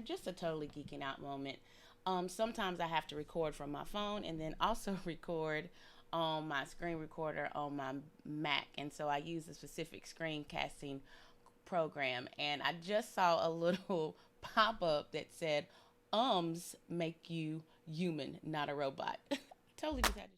Just a totally geeking out moment. Sometimes I have to record from my phone and then also record on my screen recorder on my Mac. And so I use a specific screencasting program. And I just saw a little pop up that said, make you human, not a robot. Totally just had to.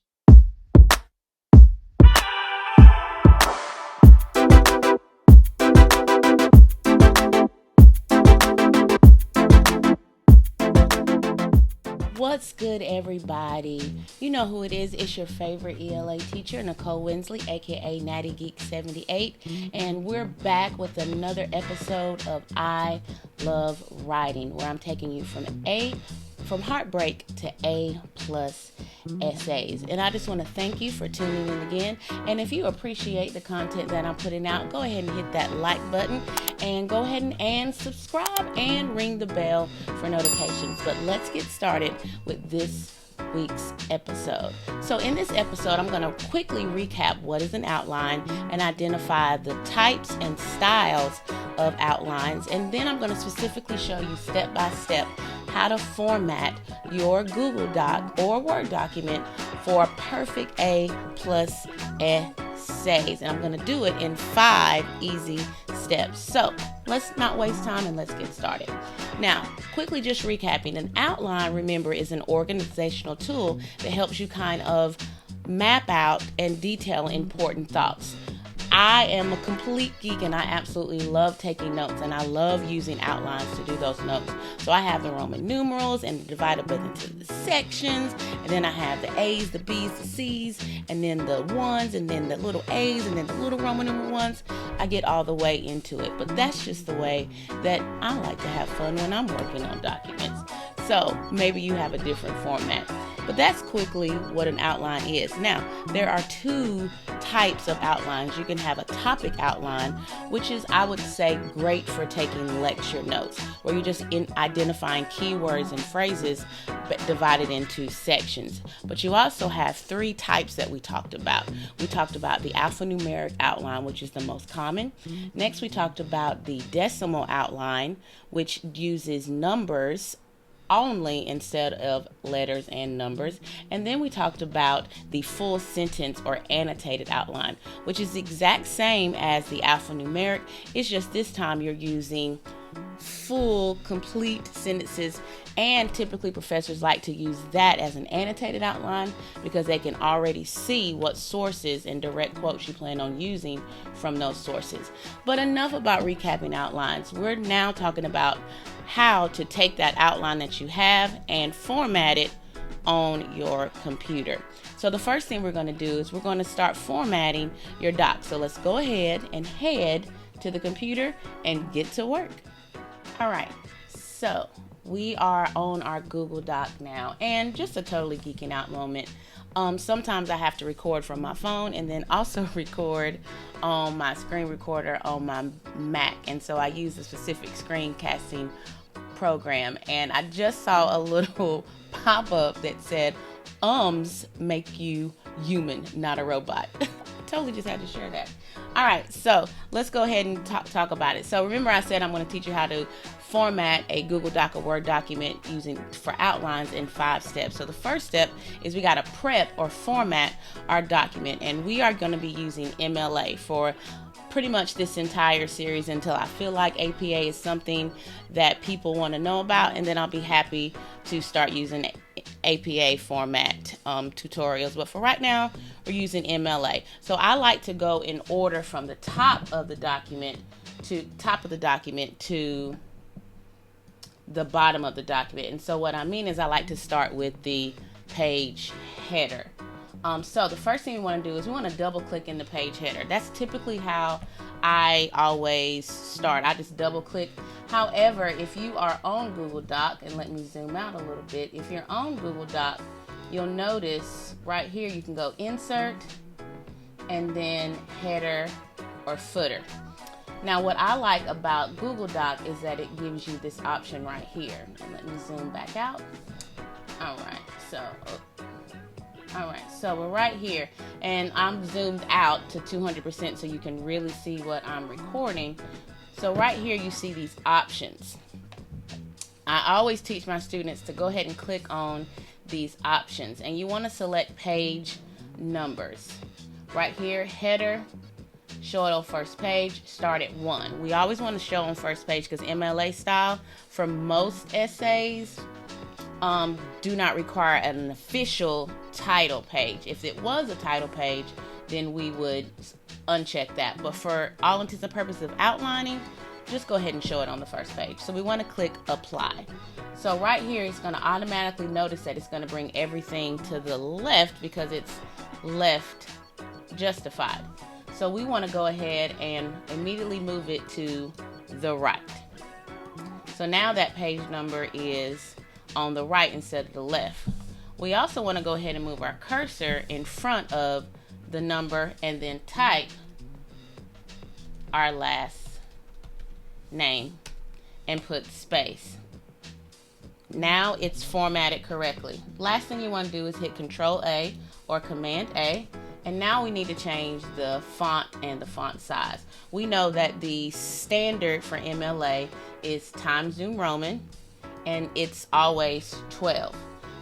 What's good, everybody? You know who it is. It's your favorite ELA teacher, Nicole Winsley, aka Natty Geek 78, and we're back with another episode of I Love Writing, where I'm taking you from heartbreak to A plus essays. And I just want to thank you for tuning in again. And if you appreciate the content that I'm putting out, go ahead and hit that like button and go ahead and subscribe and ring the bell for notifications. But let's get started with this week's episode. So in this episode, I'm going to quickly recap what is an outline and identify the types and styles of outlines. And then I'm going to specifically show you step by step how to format your Google Doc or Word document for a perfect A plus essays. And I'm going to do it in 5 easy steps. So let's not waste time and let's get started. Now, quickly just recapping, an outline, remember, is an organizational tool that helps you kind of map out and detail important thoughts. I am a complete geek and I absolutely love taking notes, and I love using outlines to do those notes. So I have the Roman numerals and divide it into the sections, and then I have the A's, the B's, the C's, and then the ones, and then the little A's, and then the little Roman numeral ones. I get all the way into it, but that's just the way that I like to have fun when I'm working on documents. So maybe you have a different format. But that's quickly what an outline is. Now, there are 2 types of outlines. You can have a topic outline, which is, I would say, great for taking lecture notes, where you're just identifying keywords and phrases but divided into sections. But you also have 3 types that we talked about. We talked about the alphanumeric outline, which is the most common. Next, we talked about the decimal outline, which uses numbers only instead of letters and numbers. And then we talked about the full sentence or annotated outline, which is the exact same as the alphanumeric. It's just this time you're using full, complete sentences, and typically professors like to use that as an annotated outline because they can already see what sources and direct quotes you plan on using from those sources. But enough about recapping outlines. We're now talking about how to take that outline that you have and format it on your computer. So the first thing we're going to do is we're going to start formatting your doc. So let's go ahead and head to the computer and get to work. All right, so we are on our Google Doc now, and just a totally geeking out moment. Sometimes I have to record from my phone and then also record on my screen recorder on my Mac, and so I use a specific screencasting program. And I just saw a little pop up that said, make you human, not a robot. Totally just had to share that. All right, so let's go ahead and talk about it. So remember, I said I'm going to teach you how to format a Google Doc or Word document for outlines in 5 steps. So the first step is we got to prep or format our document, and we are going to be using MLA for pretty much this entire series until I feel like APA is something that people want to know about, and then I'll be happy to start using APA format tutorials. But for right now, we're using MLA. So I like to go in order from the top of the document to the bottom of the document. And so what I mean is I like to start with the page header. So the first thing we want to do is we want to double click in the page header. That's typically how I always start. I just double click. However, if you are on Google Doc, and let me zoom out a little bit. If you're on Google Doc, you'll notice right here you can go insert and then header or footer. Now, what I like about Google Doc is that it gives you this option right here. And let me zoom back out. All right, so we're right here, and I'm zoomed out to 200% so you can really see what I'm recording. So right here you see these options. I always teach my students to go ahead and click on these options, and you want to select page numbers. Right here, header, show it on first page, start at 1. We always want to show on first page because MLA style, for most essays, do not require an official title page. If it was a title page, then we would uncheck that. But for all intents and purposes of outlining, just go ahead and show it on the first page. So we want to click apply. So right here, it's going to automatically notice that it's going to bring everything to the left because it's left justified. So we want to go ahead and immediately move it to the right. So now that page number is on the right instead of the left. We also want to go ahead and move our cursor in front of the number and then type our last name and put space. Now it's formatted correctly. Last thing you want to do is hit Control A or Command A, and now we need to change the font and the font size. We know that the standard for MLA is Times New Roman, and it's always 12.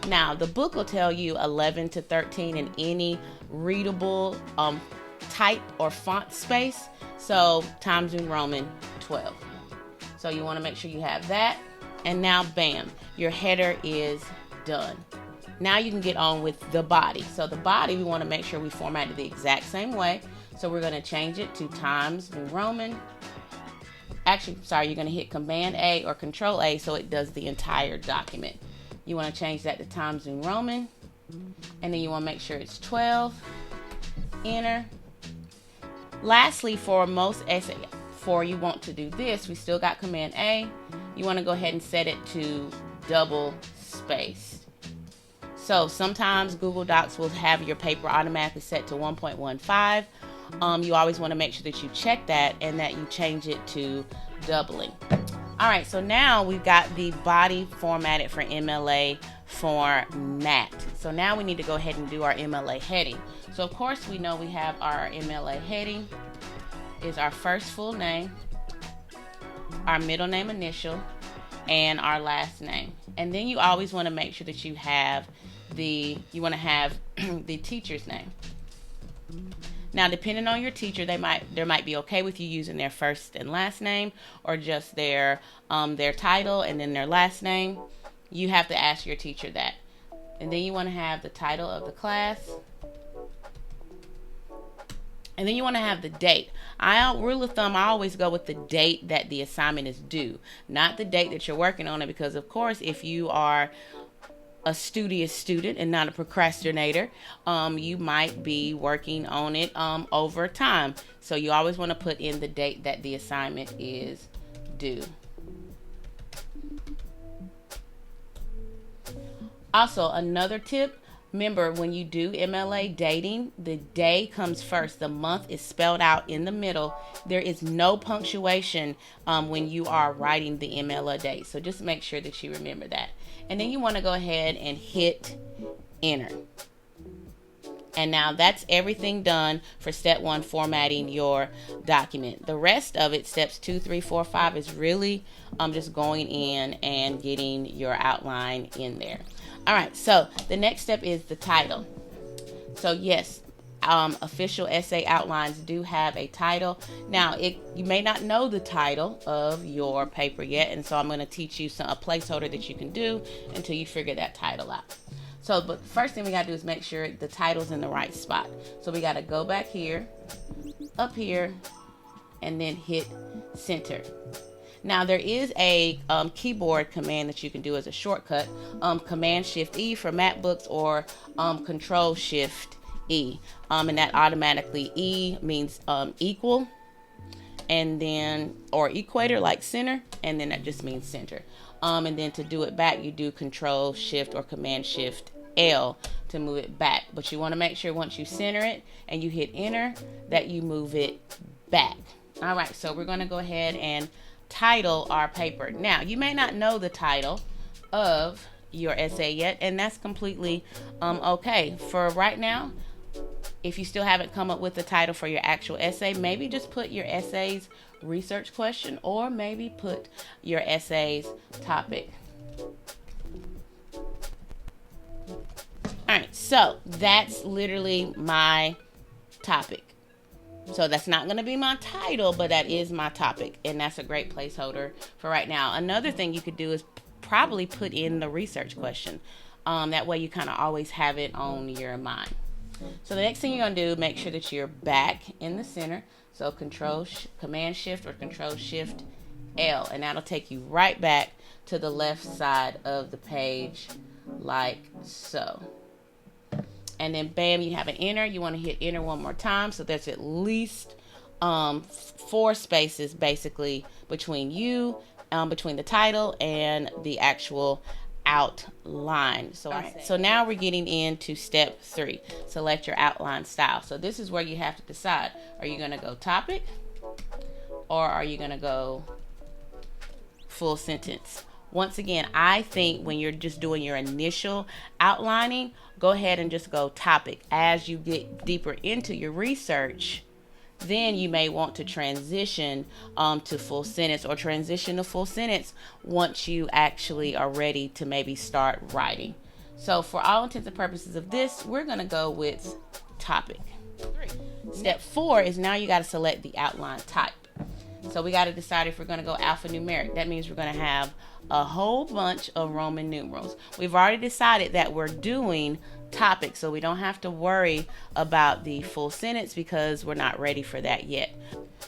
Now the book will tell you 11 to 13 in any readable type or font space. So Times New Roman 12. So you want to make sure you have that. And now bam, your header is done. Now you can get on with the body. So the body, we want to make sure we format it the exact same way. So we're going to change it to Times New Roman. Actually, sorry, you're going to hit Command A or Control A so it does the entire document. You want to change that to Times New Roman. And then you want to make sure it's 12. Enter. Lastly, for most essays, before you want to do this, we still got Command A. You want to go ahead and set it to double spaced. So sometimes Google Docs will have your paper automatically set to 1.15. You always want to make sure that you check that and that you change it to doubling. All right, so now we've got the body formatted for MLA format. So now we need to go ahead and do our MLA heading. So of course we know we have our MLA heading is our first full name, our middle name initial, and our last name. And then you always want to make sure that you have the teacher's name. Now, depending on your teacher, they might be okay with you using their first and last name or just their title and then their last name. You have to ask your teacher that. And then you want to have the title of the class. And then you want to have the date. Rule of thumb, I always go with the date that the assignment is due, not the date that you're working on it, because of course, if you are a studious student and not a procrastinator, you might be working on it over time. So you always want to put in the date that the assignment is due. Also, another tip, remember when you do MLA dating, the day comes first. The month is spelled out in the middle. There is no punctuation when you are writing the MLA date. So just make sure that you remember that. And then you want to go ahead and hit enter. And now that's everything done for step 1, formatting your document. The rest of it, steps 2, 3, 4, 5, is really just going in and getting your outline in there. All right, so the next step is the title. So yes, official essay outlines do have a title. Now, you may not know the title of your paper yet, and so I'm going to teach you a placeholder that you can do until you figure that title out. So, but the first thing we got to do is make sure the title's in the right spot. So we got to go back here, up here, and then hit center. Now there is a keyboard command that you can do as a shortcut, Command-Shift-E for MacBooks or Control-Shift-E, and that automatically, E means equal, and then, or equator like center, and then that just means center. And then to do it back, you do Control-Shift or Command-Shift-L to move it back. But you want to make sure once you center it and you hit enter that you move it back. All right, so we're going to go ahead and title our paper. Now, you may not know the title of your essay yet, and that's completely okay. For right now, if you still haven't come up with the title for your actual essay, maybe just put your essay's research question, or maybe put your essay's topic. So that's literally my topic. So that's not going to be my title, but that is my topic, and that's a great placeholder for right now. Another thing you could do is probably put in the research question. That way you kind of always have it on your mind. So the next thing you're going to do, make sure that you're back in the center. So Command Shift or Control Shift L, and that'll take you right back to the left side of the page like so. And then bam, you have an enter. You want to hit enter one more time, so there's at least 4 spaces basically between between the title and the actual outline. So now we're getting into step 3. Select your outline style. So this is where you have to decide: are you going to go topic, or are you going to go full sentence? Once again, I think when you're just doing your initial outlining, go ahead and just go topic. As you get deeper into your research, then you may want to transition to full sentence, or transition to full sentence once you actually are ready to maybe start writing. So for all intents and purposes of this, we're going to go with topic. Step 4 is now you got to select the outline type. So we got to decide if we're going to go alphanumeric. That means we're going to have a whole bunch of Roman numerals. We've already decided that we're doing topic, so we don't have to worry about the full sentence because we're not ready for that yet.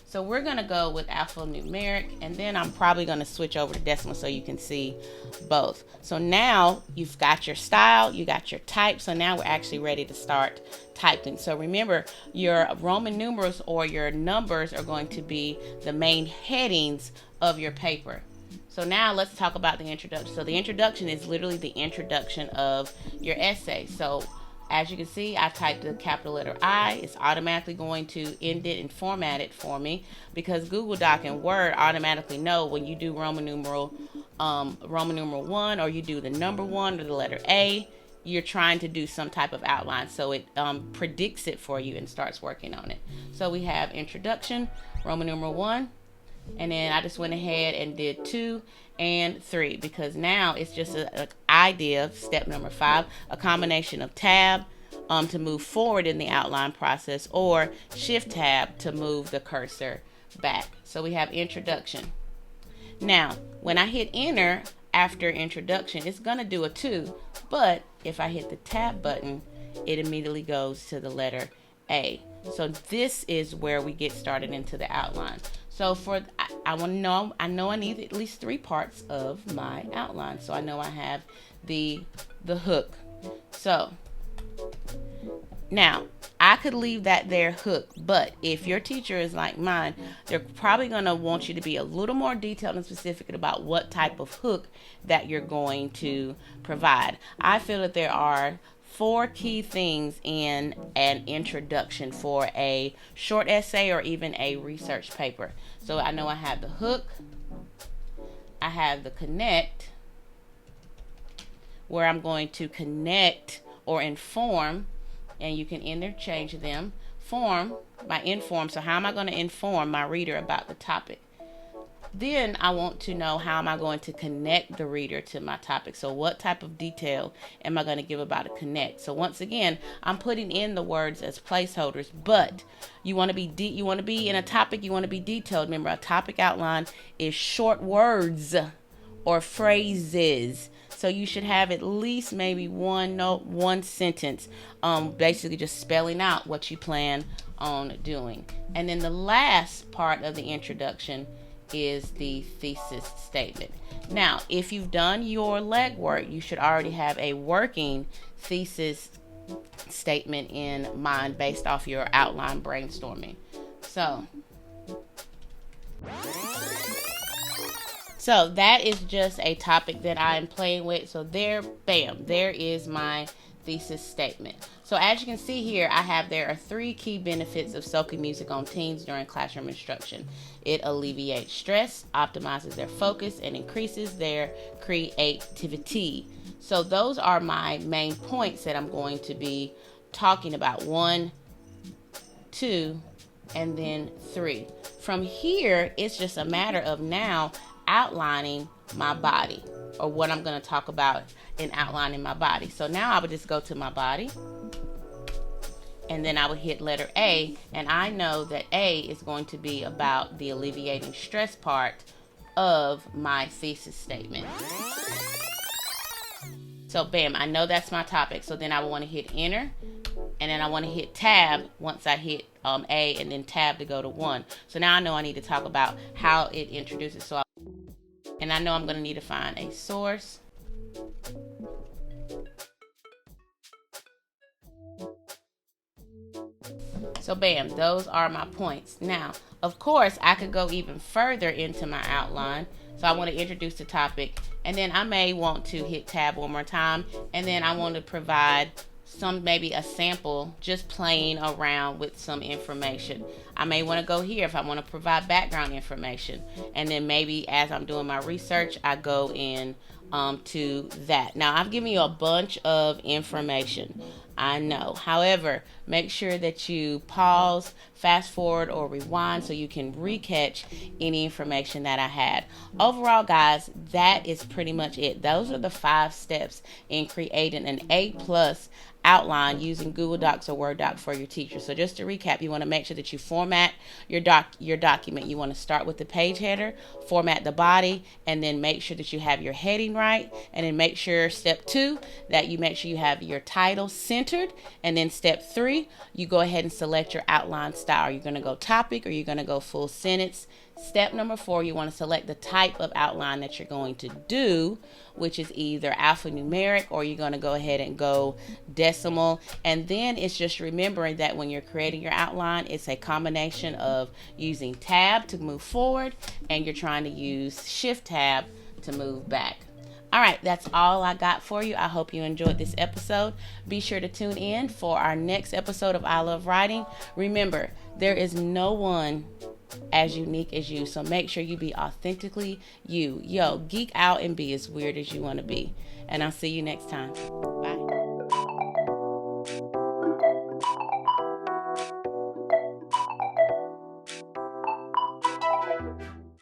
So we're going to go with alphanumeric, and then I'm probably going to switch over to decimal so you can see both. So now you've got your style, you got your type, so now we're actually ready to start typing. So remember, your Roman numerals or your numbers are going to be the main headings of your paper. So now let's talk about the introduction. So the introduction is literally the introduction of your essay. So as you can see, I typed the capital letter I. It's automatically going to end it and format it for me, because Google Doc and Word automatically know when you do Roman numeral 1, or you do the number 1 or the letter A, you're trying to do some type of outline. So it predicts it for you and starts working on it. So we have introduction, Roman numeral 1. And then I just went ahead and did 2 and 3, because now it's just an idea. Step number 5, a combination of tab to move forward in the outline process, or shift tab to move the cursor back. So we have introduction. Now, when I hit enter after introduction, it's going to do a 2, but if I hit the tab button, it immediately goes to the letter A. So this is where we get started into the outline. So I know I need at least 3 parts of my outline. So I know I have the hook. So now I could leave that there hook, but if your teacher is like mine, they're probably going to want you to be a little more detailed and specific about what type of hook that you're going to provide. I feel that there are 4 key things in an introduction for a short essay or even a research paper. So I know I have the hook, I have the connect, where I'm going to connect or inform, and you can interchange them. Form by inform. So how am I going to inform my reader about the topic? Then I want to know, how am I going to connect the reader to my topic? So what type of detail am I going to give about a connect? So once again, I'm putting in the words as placeholders, but you want to be in a topic, you want to be detailed. Remember, a topic outline is short words or phrases. So you should have at least maybe one sentence, basically just spelling out what you plan on doing. And then the last part of the introduction is the thesis statement. Now, if you've done your legwork, you should already have a working thesis statement in mind based off your outline brainstorming. So that is just a topic that I'm playing with. So there is my thesis statement. So as you can see here, there are 3 key benefits of soaking music on teens during classroom instruction. It alleviates stress, optimizes their focus, and increases their creativity. So those are my main points that I'm going to be talking about. 1, 2, and then 3. From here, it's just a matter of now outlining my body. or what I'm going to talk about in outlining my body. So now I would just go to my body, and then I would hit letter A, and I know that A is going to be about the alleviating stress part of my thesis statement. So bam, I know that's my topic. So then I want to hit enter, and then I want to hit tab once I hit A, and then tab to go to 1. So now I know I need to talk about how it introduces. And I know I'm going to need to find a source. So bam, those are my points. Now, of course, I could go even further into my outline. So I want to introduce the topic, and then I may want to hit tab one more time, and then I want to provide maybe a sample, just playing around with some information. I may want to go here if I want to provide background information, and then maybe as I'm doing my research, I go in to that. Now, I've given you a bunch of information, I know. However, make sure that you pause, fast forward, or rewind so you can recatch any information that I had. Overall, guys, that is pretty much it. Those are the 5 steps in creating an A+ outline using Google Docs or Word doc for your teacher. So just to recap, you want to make sure that you format your document. You want to start with the page header, format the body, and then make sure that you have your heading right, and then make sure step 2 that you make sure you have your title centered, and then step 3 you go ahead and select your outline style. Are you going to go topic or are you going to go full sentence? Step number 4, you want to select the type of outline that you're going to do, which is either alphanumeric or you're going to go ahead and go decimal. And then it's just remembering that when you're creating your outline, it's a combination of using tab to move forward, and you're trying to use shift tab to move back. All right, that's all I got for you. I hope you enjoyed this episode. Be sure to tune in for our next episode of I Love Writing. Remember, there is no one as unique as you, so make sure you be authentically you. Geek out and be as weird as you want to be. And I'll see you next time.